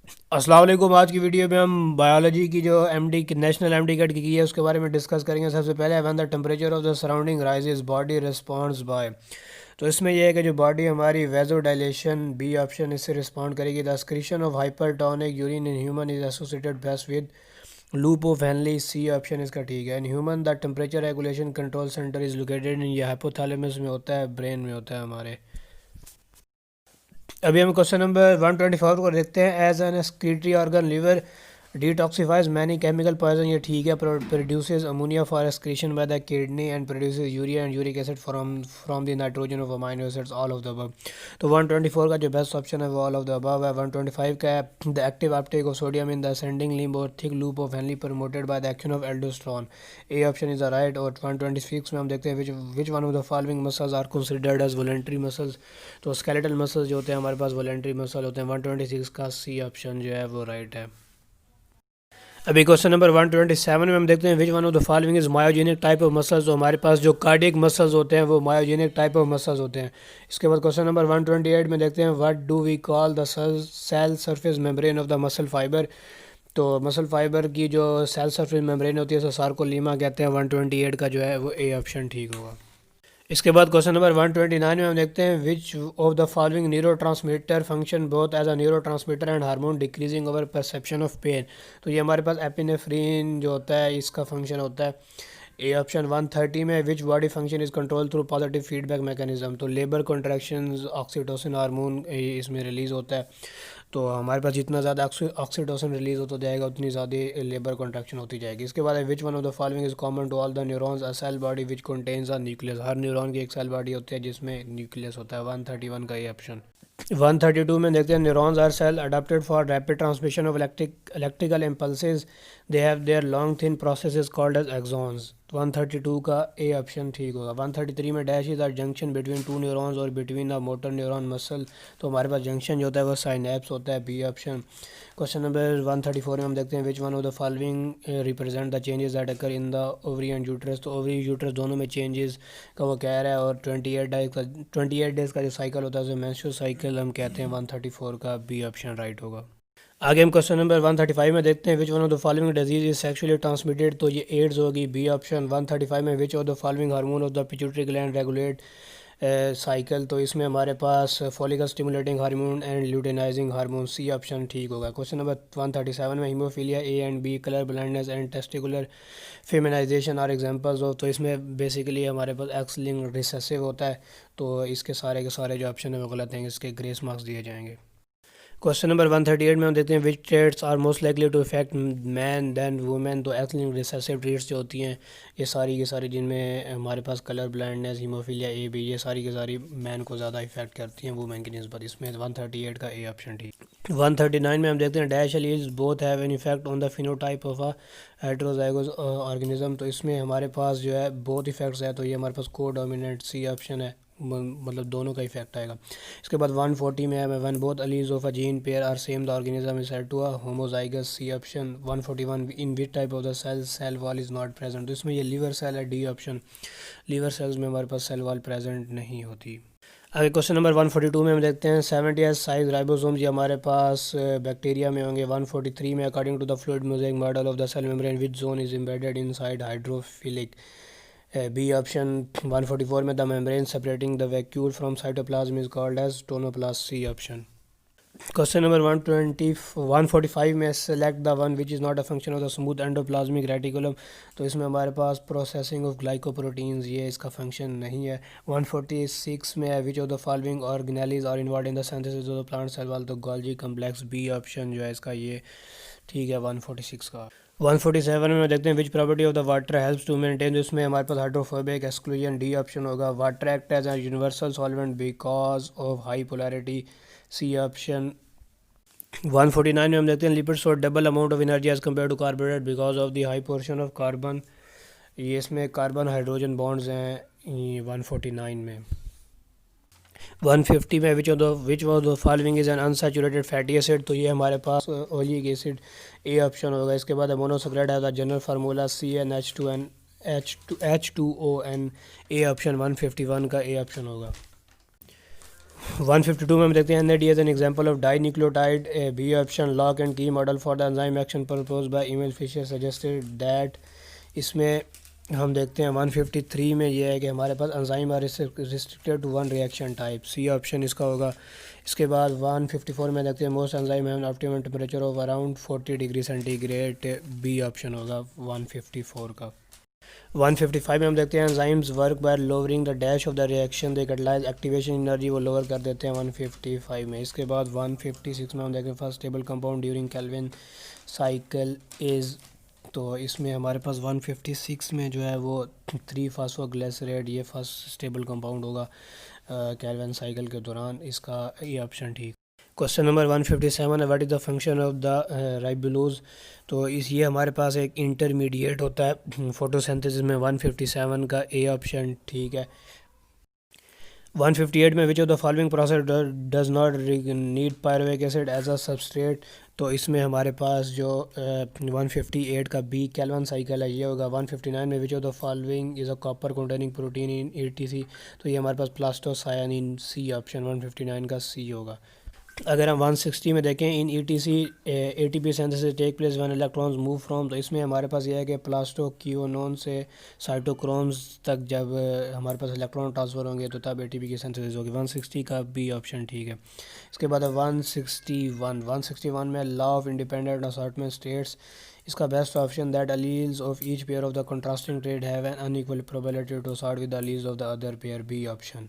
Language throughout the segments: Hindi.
अस्सलाम वालेकुम। आज की वीडियो में हम बायोलॉजी की जो एमडी की नेशनल एमडी कट की है उसके बारे में डिस्कस करेंगे। सबसे पहले when the temperature of the surrounding rises body responds by. तो इसमें यह है कि जो बॉडी हमारी वेजो डायलेशन बी ऑप्शन इससे रिस्पॉन्ड करेगी। The excretion of hypertonic urine in human is associated best with loop of Henle C option इसका ठीक है। In human the temperature regulation control centre is located in ये हाइपोथैलेमस में होता है, ब्रेन में होता है हमारे। अभी हम क्वेश्चन नंबर 124 को देखते हैं। As an excretory organ liver detoxifies many chemical poison, ये ठीक है। Produces ammonia for excretion by the kidney and produces urea and uric acid from the nitrogen of amino acids, all of the above. तो 124 का जो बेस्ट ऑप्शन है वो ऑल ऑफ द अबव है। 125 का है the active uptake of sodium in the ascending limb और thick loop of Henle promoted by the action of aldosterone, A option is the right. और 126 में हम देखते हैं which one of the following muscles are considered as voluntary muscles. तो स्केलेटल मसल्स जो होते हैं हमारे पास वॉलंटरी मसल होते हैं। 126 का सी ऑप्शन जो है वो राइट है। अभी क्वेश्चन नंबर 127 में हम देखते हैं which one of the following is myogenic type of muscles. तो हमारे पास जो कार्डियक मसल्स होते हैं वो मायोजेनिक टाइप ऑफ मसल्स होते हैं। इसके बाद क्वेश्चन नंबर 128 में देखते हैं what do we call the cell surface membrane of the muscle fibre. तो मसल फाइबर की जो सेल सरफेस मेम्ब्रेन होती है उसे सार्कोलीमा कहते हैं। 128 का जो है वो ए ऑप्शन ठीक होगा। इसके बाद क्वेश्चन नंबर 129 में हम देखते हैं which of the following neurotransmitter function both as a neurotransmitter and hormone decreasing over perception of pain. तो ये हमारे पास एपिनेफ्रीन जो होता है इसका फंक्शन होता है। ए ऑप्शन 130 में which body function is control through positive feedback mechanism. तो लेबर कॉन्ट्रैक्शंस ऑक्सीटोसिन हार्मोन इसमें रिलीज़ होता है। तो हमारे पास जितना ज़्यादा ऑक्सीटोसिन रिलीज होता जाएगा उतनी ज़्यादा लेबर कॉन्ट्रैक्शन होती जाएगी। इसके बाद which one of the following is common to all the neurons a cell body which contains a nucleus. हर न्यूरॉन की एक सेल बॉडी होती है जिसमें न्यूक्लियस होता है। 131 का ये ऑप्शन। 132 में देखते हैं neurons are cell adapted for rapid transmission of electrical impulses, they have their long thin processes called as axons. 132 का ए ऑप्शन ठीक होगा। 133 में dash is are junction between two neurons और between a motor neuron muscle. तो हमारे पास जंक्शन जो होता है वो साइनेप्स होता है, बी ऑप्शन। क्वेश्चन नंबर 134 में हम देखते हैं which one of the following represent the changes that occur in the ovary and uterus. तो ओवरी यूट्रस दोनों में चेंजेस का वो कह रहा है। और 28 डेज का जो साइकिल होता है उसे मेंस्ट्रुअल साइकिल हम कहते हैं। 134 का बी ऑप्शन राइट होगा। आगे हम क्वेश्चन नंबर 135 में देखते हैं which one of the following disease is sexually transmitted. तो ये एड्स होगी, बी ऑप्शन। 135 में which of the following hormone of the pituitary gland regulate cycle. तो इसमें हमारे पास follicle stimulating hormone and luteinising hormone, C option ठीक होगा। क्वेश्चन नंबर 137 में haemophilia A and B, colour blindness and testicular feminisation are examples of. तो इसमें बेसिकली हमारे पास एक्स लिंक्ड रिसेसिव होता है। तो इसके सारे के सारे जो ऑप्शन है वो गलत हैं, इसके ग्रेस मार्क्स दिए जाएंगे। क्वेश्चन नंबर 138 में हम देखते हैं which traits are most likely to affect man than women. तो एक्स लिंक्ड रिसेसिव ट्रेड्स जो होती हैं ये सारी की सारी जिनमें हमारे पास colour blindness, haemophilia A B, ये सारी की सारी मैन को ज़्यादा इफेक्ट करती हैं वुमेन की निस्बत। इसमें 138 का ए ऑप्शन ठीक। 139 में हम देखते हैं dash alleles both have an effect on the phenotype of a heterozygous organism. तो इसमें हमारे पास जो है बोथ इफेक्ट्स है, तो ये हमारे पास को डोमिनेंट सी ऑप्शन है, मतलब दोनों का इफेक्ट आएगा। इसके बाद 140 में है when both alleles of a gene pair are same the organism is said to a homozygous, C option. 141 in which type of the cell wall is not present. तो इसमें ये लीवर सेल है, डी ऑप्शन। लीवर सेल्स में हमारे पास सेल वॉल प्रेजेंट नहीं होती। आगे क्वेश्चन नंबर 142 में हम देखते हैं 70 एस साइज राइबोसोम ये हमारे पास बैक्टीरिया में होंगे। 143 में according to the fluid mosaic model of the cell membrane which zone is embedded inside hydrophilic, B option. 144 में the membrane separating the vacuole from cytoplasm is called as tonoplast, C option. Question number 145 में select the one which is not a function of the smooth endoplasmic reticulum. तो इसमें हमारे पास प्रोसेसिंग ऑफ ग्लाइकोप्रोटीन्स, ये इसका फंक्शन नहीं है। 146 में है which of the following organelles are involve in the synthesis of the plant cell wall. तो गोल्जी कम्प्लेक्स, बी ऑप्शन जो है इसका ये ठीक है। 146 का 147 में देखते हैं which property of the water helps to maintain. तो इसमें हमारे पास हाइड्रोफोबिक एक्सक्लूजन, डी ऑप्शन होगा। Water act as a universal solvent because of high polarity, C option. 149 में हम देखते हैं lipid store double amount of energy as compare to carbohydrate because of the high portion of carbon. ये इसमें कार्बन हाइड्रोजन बॉन्ड्स हैं 149 में। 150 में which of the following is an unsaturated fatty acid. तो ये हमारे पास ओलिक एसिड, ए ऑप्शन होगा। इसके बाद मोनोसैकेराइड है general formula CnH2ON, A option. 151 का ए ऑप्शन होगा। 152 में हम देखते हैं NAD as an example of dinucleotide B option lock and key model for the enzyme action propose by Emil Fischer suggested that. इसमें हम देखते हैं 153 में ये है कि हमारे पास enzyme are restricted to one reaction type, C option इसका होगा। इसके बाद 154 में देखते हैं most enzyme have an optimum temperature of around 40 degree centigrade, B option होगा 154 का। 155 में हम देखते हैं enzymes work by lowering the dash of the reaction they catalyse activation energy, वो लोअर कर देते हैं 155 में। इसके बाद 156 में हम देखते हैं first stable compound during Calvin cycle is, तो इसमें हमारे पास 156 में जो है वो 3-फॉस्फोग्लिसरेट ये फर्स्ट स्टेबल कंपाउंड होगा केल्विन साइकिल के दौरान, इसका ये ऑप्शन ठीक। क्वेश्चन नंबर 157 है what is the function of the राइबोलोज, तो इस ये हमारे पास एक इंटरमीडिएट होता है फोटोसिंथेसिस में, 157 का ए ऑप्शन ठीक है। 158 में which of the following process does not need pyruvic acid as a substrate, तो इसमें हमारे पास जो 158 का बी केल्विन साइकिल है ये होगा। 159 में which of the following is a copper containing protein in ETC, तो ये हमारे पास प्लास्टोसायनिन, सी ऑप्शन 159 का सी होगा। अगर हम 160 में देखें in ETC ATP synthesis take place when electrons move from, तो इसमें हमारे पास ये है कि प्लास्टोक्विनोन से साइटोक्रोम्स तक जब हमारे पास इलेक्ट्रॉन ट्रांसफ़र होंगे तो तब ATP की सिंथेसिस होगी। 160 का बी ऑप्शन ठीक है। इसके बाद 161 में law of independent assortment states, इसका best option that alleles of each pair of the contrasting trait have an unequal probability to assort with the alleles of the other pair, B option.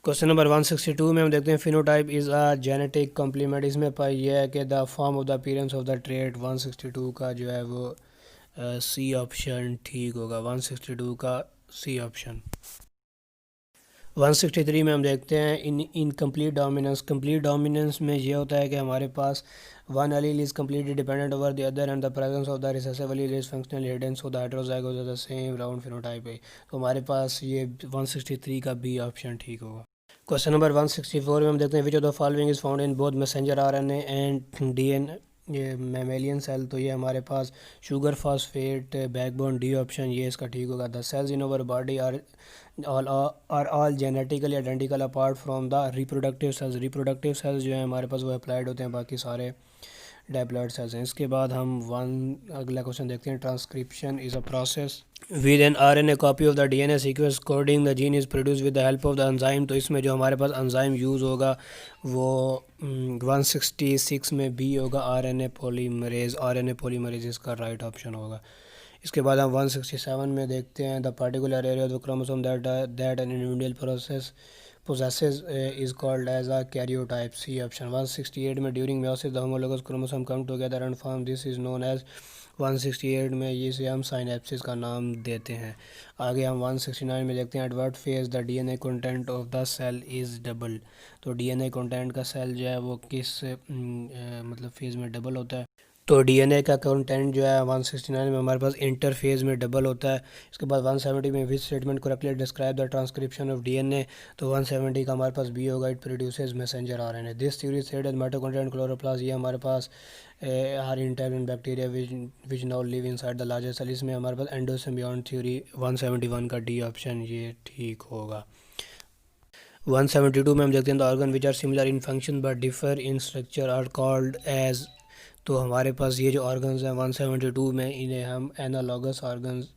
Question number 162 में हम देखते हैं phenotype is a genetic complement, इसमें पाई यह है कि the form of the appearance of the trait, 162 का जो है वो सी ऑप्शन ठीक होगा, 162 का सी ऑप्शन। 163 में हम देखते हैं in incomplete dominance, complete dominance में ये होता है कि हमारे पास one allele is completely dependent over the other and the presence of the recessive allele is functionally hidden, so the heterozygous are the same round phenotype है, तो हमारे पास ये 163 का बी ऑप्शन ठीक होगा। क्वेश्चन नंबर 164 में हम देखते हैं which of the following is found in both messenger RNA and DNA ये मैमेलियन सेल, तो ये हमारे पास sugar phosphate backbone, D option ये इसका ठीक होगा। The cells in our body are all genetically identical apart from the reproductive cells, reproductive cells जो है हमारे पास वो अप्लाइड होते हैं, बाकी सारे डेप्लॉइड सेल्स हैं। इसके बाद हम अगला क्वेश्चन देखते हैं transcription is a process with an RNA copy of the DNA sequence coding the gene is produce with the help of the enzyme, तो इसमें जो हमारे पास एंजाइम यूज़ होगा वो 166 में बी होगा RNA पॉलीमरेज इसका राइट ऑप्शन होगा। इसके बाद हम 167 में देखते हैं the particular area of the chromosome that an individual process possesses is called as a karyotype, C option। 168 में during meiosis the homologous chromosome come together and form, this is known as 168 में इसे हम साइनेप्सिस का नाम देते हैं। आगे हम 169 में देखते हैं at what phase the DNA content of the cell is double, तो DNA कंटेंट का सेल जो है वो किस मतलब फेज़ में डबल होता है, तो DNA का कंटेंट जो है 169 में हमारे पास इंटरफेज में डबल होता है। इसके बाद 170 में which statement correctly describe the transcription of DNA, तो 170 का हमारे पास बी होगा, it produces messenger RNA। This theory said as mitochondria and chloroplast, ये हमारे पास are intern bacteria which now live inside the larger cell, इसमें हमारे पास एंडोसिम्बियोट थ्योरी 171 का डी ऑप्शन ये ठीक होगा। 172 में हम देखते हैं the organ which are similar in function but differ in structure are called as, तो हमारे पास ये जो ऑर्गन्स हैं 172 में इन्हें हम एनालॉगस ऑर्गन्स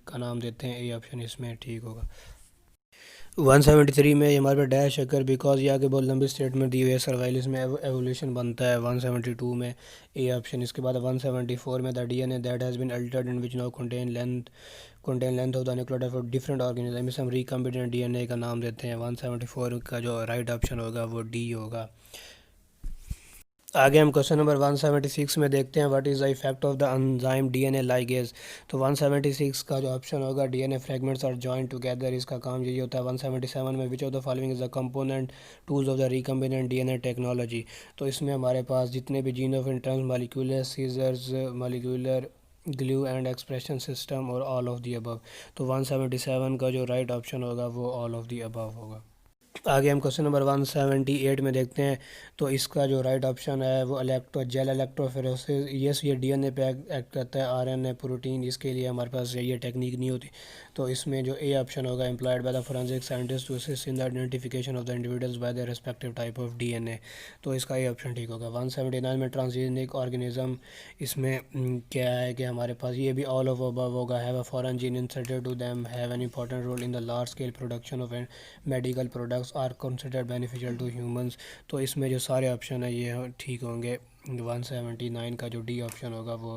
का नाम देते हैं, ए ऑप्शन इसमें ठीक होगा। 173 में ये हमारे पास डैश अकर बिकॉज ये आगे बहुत लंबी स्टेटमेंट दी हुई है, सर्वाइलिस में एवोल्यूशन बनता है 172 में, ए ऑप्शन। इसके बाद 174 में the DNA that has been altered and which now contain length of the nucleotide for different organism, इसे हम रिकम्बिनेंट DNA का नाम देते हैं। 174 का जो राइट ऑप्शन होगा वो डी होगा। आगे हम क्वेश्चन नंबर 176 में देखते हैं what is the effect of the enzyme DNA ligase, तो 176 का जो ऑप्शन होगा DNA fragments are joint together, इसका काम यही होता है। 177 में which of the following is the component tools of the recombinant DNA technology, तो इसमें हमारे पास जितने भी gene of interest molecular scissors molecular glue and expression system और ऑल ऑफ दी अबव, तो 177 का जो राइट ऑप्शन होगा वो ऑल ऑफ दी अबव होगा। आगे हम क्वेश्चन नंबर 178 में देखते हैं। तो इसका जो राइट ऑप्शन है वो जेल इलेक्ट्रोफोरेसिस, यस ये डीएनए पे एक्ट करता है, आरएनए प्रोटीन इसके लिए हमारे पास ये टेक्निक नहीं होती। तो इसमें जो ए ऑप्शन होगा, employed by the forensic scientist to assist in the identification of the individuals by the respective type of DNA. तो इसका ये ऑप्शन ठीक होगा। 179 में ट्रांसजेनिक ऑर्गेनिज्म, इसमें क्या है कि हमारे पास ये भी ऑल ऑफ अबव होगा। Have a foreign gene inserted to them, have an important role in the large scale production of medical products, are considered beneficial to humans. तो इसमें जो सारे ऑप्शन है ये ठीक होंगे। 179 का जो डी ऑप्शन होगा वो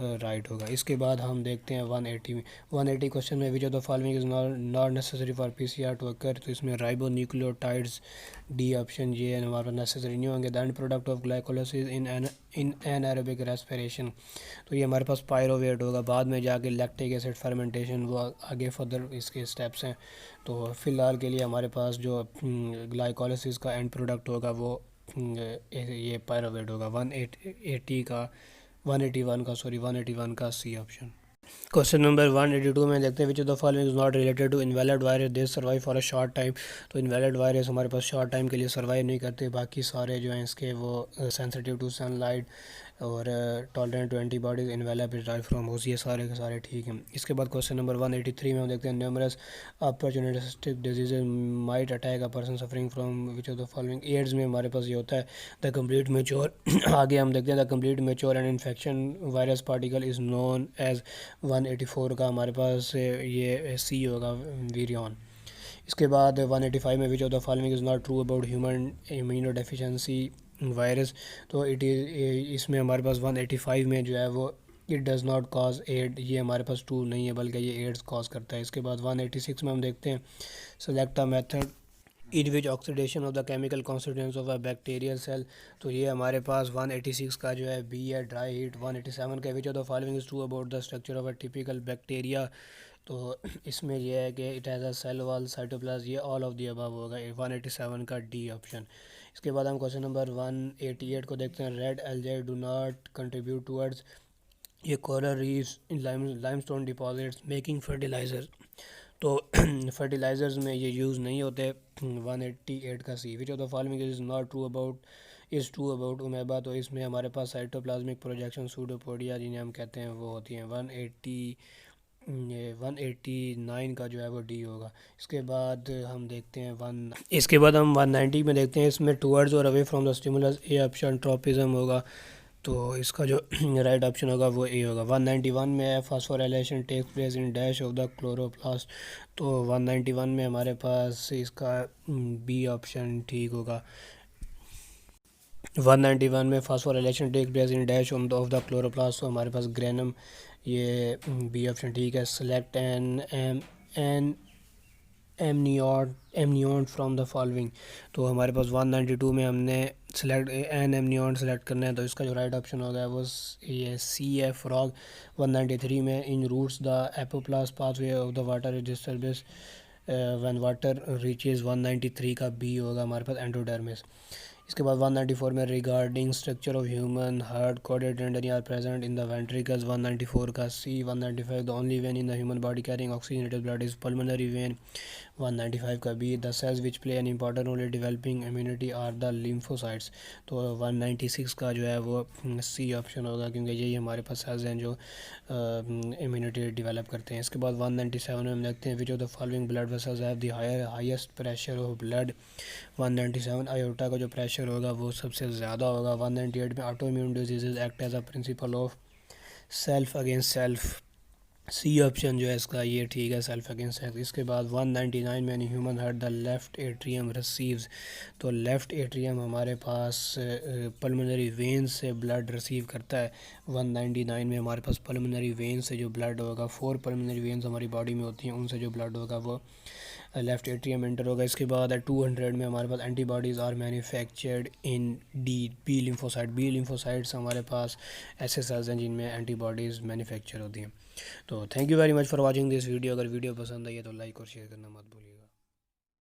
राइट होगा। इसके बाद हम देखते हैं 180 क्वेश्चन में, which of the following is not necessary for PCR to occur. तो इसमें राइबो न्यूक्लियोटाइड्स, डी ऑप्शन ये हमारा नेसेसरी नहीं होंगे। The end product of glycolysis in anaerobic respiration, तो ये हमारे पास पायरोवेट होगा। बाद में जाके लैक्टिक एसिड फर्मेंटेशन, वो आगे फर्दर इसके स्टेप्स हैं। तो फ़िलहाल के लिए हमारे पास जो ग्लाइकोलाइसिस का एंड प्रोडक्ट होगा वो ये पायरोवेट होगा। 181 का सी ऑप्शन। क्वेश्चन नंबर 182 में देखते हैं, which of the following is not related to invalid virus, they survive for a short time. तो इनवैलिड वायरस हमारे पास शॉर्ट टाइम के लिए सर्वाइव नहीं करते, बाकी सारे जो हैं इसके वो सेंसिटिव टू सनलाइट और tolerant to antibodies, invalid derive from host, ये सारे के सारे ठीक हैं। इसके बाद क्वेश्चन नंबर 183 में हम देखते हैं, numerous opportunistic diseases might attack a person suffering from which of the following. AIDS में हमारे पास ये होता है द कंप्लीट मेच्योर आगे हम देखते हैं, the complete mature and infection virus particle is known as. 184 का हमारे पास ये सी होगा, वीरियन। इसके बाद 185 में, which of the following is not true about human immunodeficiency virus. तो इट इज़, इसमें हमारे पास 185 में जो है वो it does not cause aid, ये हमारे पास ट्रू नहीं है, बल्कि ये एड्स कॉज करता है। इसके बाद 186 में हम देखते हैं, select a method in which oxidation of the chemical constituents of a bacterial cell. तो ये हमारे पास 186 का जो है बी है, ड्राई हीट। 187 का, which of the following is true about the structure of a typical bacteria. तो इसमें यह है कि it has a cell wall, cytoplasm, ये ऑल ऑफ द अबव होगा। 187 का डी ऑप्शन। इसके बाद हम क्वेश्चन नंबर 188 को देखते हैं, red algae do not contribute towards, ये coral reefs in limestone deposits making fertiliser. तो फर्टिलाइजर्स में ये यूज़ नहीं होते। 188 का C, which of the following is not true about amoeba. तो इसमें हमारे पास साइटोप्लाज्मिक प्रोजेक्शन सूडोपोडिया जिन्हें हम कहते हैं वो होती हैं। 189 का जो है वो डी होगा। इसके बाद हम देखते हैं 190 में देखते हैं, इसमें टूवर्ड्स और away from the stimulus, A option tropism होगा। तो इसका जो राइट ऑप्शन होगा वो ए होगा। 191 में phosphorylation takes place in dash of the chloroplast. तो 191 में हमारे पास इसका बी ऑप्शन ठीक होगा। 191 में phosphorylation take place in dash of the chloroplast, तो हमारे पास ग्रेनम, ये बी ऑप्शन ठीक है। Select an amnion from the following. तो हमारे पास 192 में हमने सेलेक्ट एन एमनियॉन सेलेक्ट करना है, तो इसका जो राइट ऑप्शन होगा वो ये सी है, फ्रॉग। 193 में, in roots the apoplast pathway of the water disturbance when water reaches. 193 का बी होगा हमारे पास, एंडोडर्मिस। इसके बाद 194 में, regarding structure of human heart कोडेड tendineae are present in the ventricles. 194 का C. 195, the only vein in the human body carrying oxygenated blood is pulmonary vein. 195 का B, the cells which play an important role in developing immunity are the lymphocytes. तो 196 का जो है वो सी ऑप्शन होगा, क्योंकि यही हमारे पास सेल्स हैं जो इम्यूनिटी डेवलप करते हैं। इसके बाद 197 में हम देखते हैं, which of the following blood vessels have the highest pressure of blood. 197 iota का जो प्रेशर होगा वो सबसे ज़्यादा होगा। 198 में, autoimmune diseases act as a principle of self against self. C option जो है इसका ये ठीक है, सेल्फ अगेंस्ट सेल्फ। इसके बाद 199 में, human heart the left atrium receives. तो लेफ़्ट एट्रियम हमारे पास पल्मोनरी वेन से ब्लड रिसीव करता है। 199 में हमारे पास पल्मोनरी वेन से जो ब्लड होगा, 4 पल्मोनरी वेन्स हमारी बॉडी में होती हैं, उनसे जो ब्लड होगा वो लेफ़्ट एट्रियम एंटर होगा। इसके बाद 200 में हमारे पास antibodies are manufactured in B lymphocytes हमारे पास ऐसे सेल्स हैं जिनमें एंटीबॉडीज़ मैन्युफैक्चर होती हैं। तो thank you very much for watching this video. अगर वीडियो पसंद आई है तो लाइक और शेयर करना मत भूलिएगा।